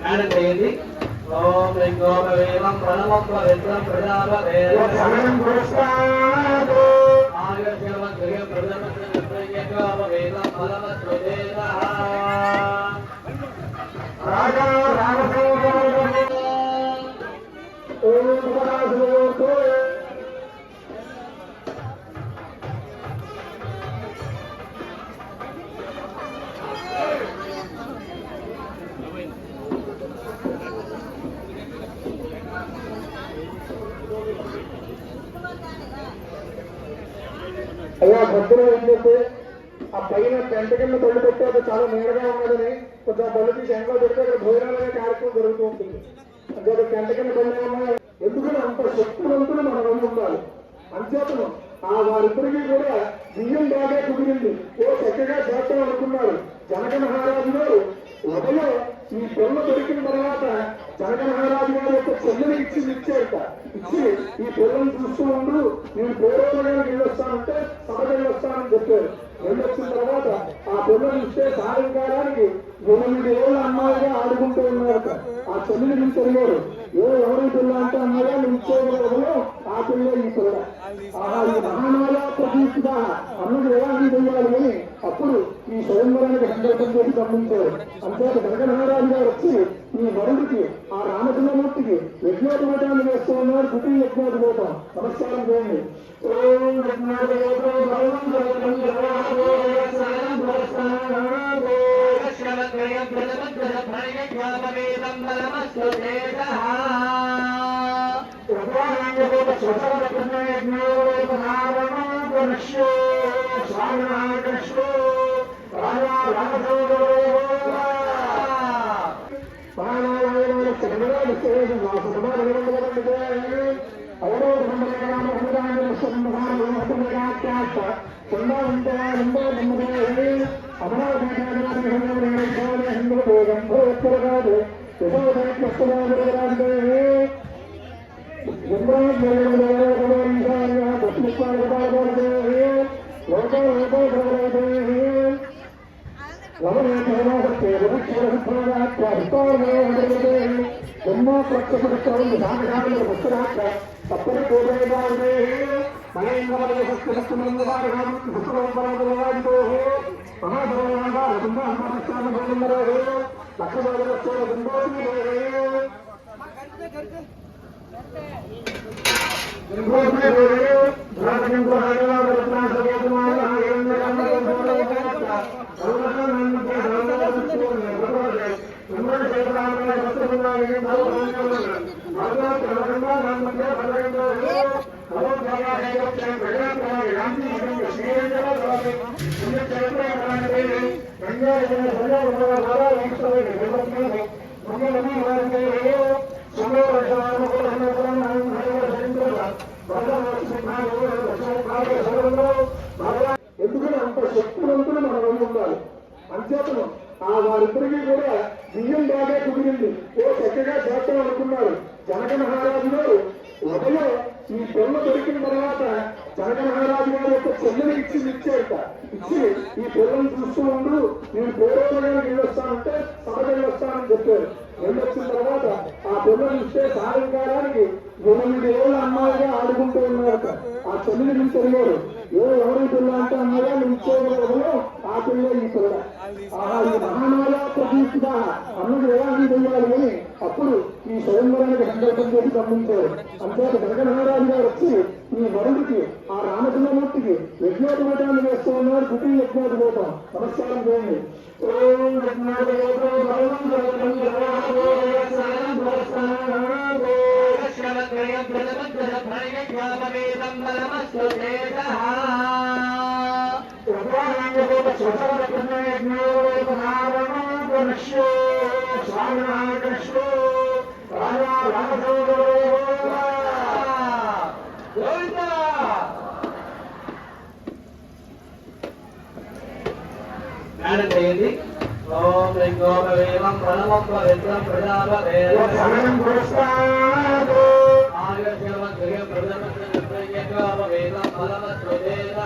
Madam చేయండి. ఓం లింగోపవేదం ప్రణవం పవిత్రం ప్రజాపతేయం ఆయుర్శవం గృహ ప్రజాపతేయం ఫలవత్వేదః రాజా రామదేవ ఓం పరాజోతో అయ్యా భక్తులు ఏంటంటే ఆ పైన టెంట కింద బళ్ళు పెట్టి అది చాలా నీడగా ఉన్నదని కొంచెం బళ్ళు తీసి ఎండలో పెడితే అక్కడ భోజనాలు అనే కార్యక్రమం జరుగుతూ ఉంటుంది. అంటే టెంట కింద బళ్ళు ఉన్నాయి. ఎందుకంటే అంత శక్తివంతులు మన వల్ల ఉండాలి. అంచేతను వారిద్దరికీ కూడా బియ్యం బాగా కుదిరింది. చక్కగా చేస్తాం అనుకున్నారు. జనక మహారాజు గారు ఉదయం ఈ పొల్ల దొరికిన తర్వాత జనక మహారాజు గారు యొక్క చెల్లెని ఇచ్చారట. ఇచ్చి ఈ పొల్లను చూస్తూ ఉండు, నేను పూర్వగానికి వెళ్ళొస్తానంటే సభకి వెళ్ళొస్తానని చెప్పారు. వెళ్ళొచ్చిన తర్వాత ఆ పొల్లను ఇస్తే సాయంకాలానికి 8 ఏళ్ళ అమ్మాయిగా ఆడుకుంటూ ఉన్నారట. ఆ చెల్లిని నుంచి అడిగారు, ఎవరి పిల్ల అంటే అమ్మాయిగా నిలిచేవాళ్ళు ఆ పిల్ల ఈ పిల్ల. ఈ మహానాలా ప్రతీక్ష అన్నది వివాహం చేయాలి అని అప్పుడు ఈ స్వయంవరానికి సంకల్పం చేసి పంపించారు. అంతేత జనక మహారాజు గారు వచ్చి ఈ వరుడికి ఆ రామచంద్రమూర్తికి యజ్ఞోపవేటాన్ని వేస్తూ ఉన్నారు. ద్వితీయ యజ్ఞోపవేటం. నమస్కారం చేయండి. ఎందుకంటే అంత శక్తివంతులు మన వల్ల ఉండాలి. అంచేతను వారిద్దరికీ కూడా బియ్యం బాగా కుదిరింది. చక్కగా చేస్తాం అనుకున్నారు. జనక మహారాజు గారు ఉదయం ఈ పొల్ల దొరికిన తర్వాత జనక మహారాజు గారి యొక్క చెల్లెని ఇచ్చారట. ఇచ్చి ఈ పొల్లను చూస్తూ ఉండు, నేను పూర్వగానికి వెళ్ళొస్తానంటే సభకి వెళ్ళొస్తానని చెప్పారు. వెళ్ళొచ్చిన తర్వాత ఆ పొల్లను ఇస్తే సాయంకాలానికి 8 ఏళ్ళ అమ్మాయిగా ఆడుకుంటూ ఉన్నారట. ఆ చెల్లిని నుంచి అడిగారు, ఎవరి పిల్ల అంటే అమ్మాయిగా నిలిచేవాళ్ళు ఆ పిల్ల ఈ పిల్ల. ఈ మహానాలా ప్రతీక్ష అన్నది వివాహం చేయాలి అని అప్పుడు ఈ స్వయంవరానికి సంకల్పం చేసి పంపించారు. అంతేత జనక మహారాజు గారు వచ్చి ఈ వరుడికి ఆ రామచంద్రమూర్తికి యజ్ఞోపవేటాన్ని వేస్తూ ఉన్నారు. ద్వితీయ యజ్ఞోపవేటం. నమస్కారం చేయండి. మేడం చేయండి. ఓం లింగోపవేదం ప్రణవం పవిత్రం ప్రజాపతేయం ఆయుర్శవం గృహ ప్రజాపతేయం ఫలవత్వేదః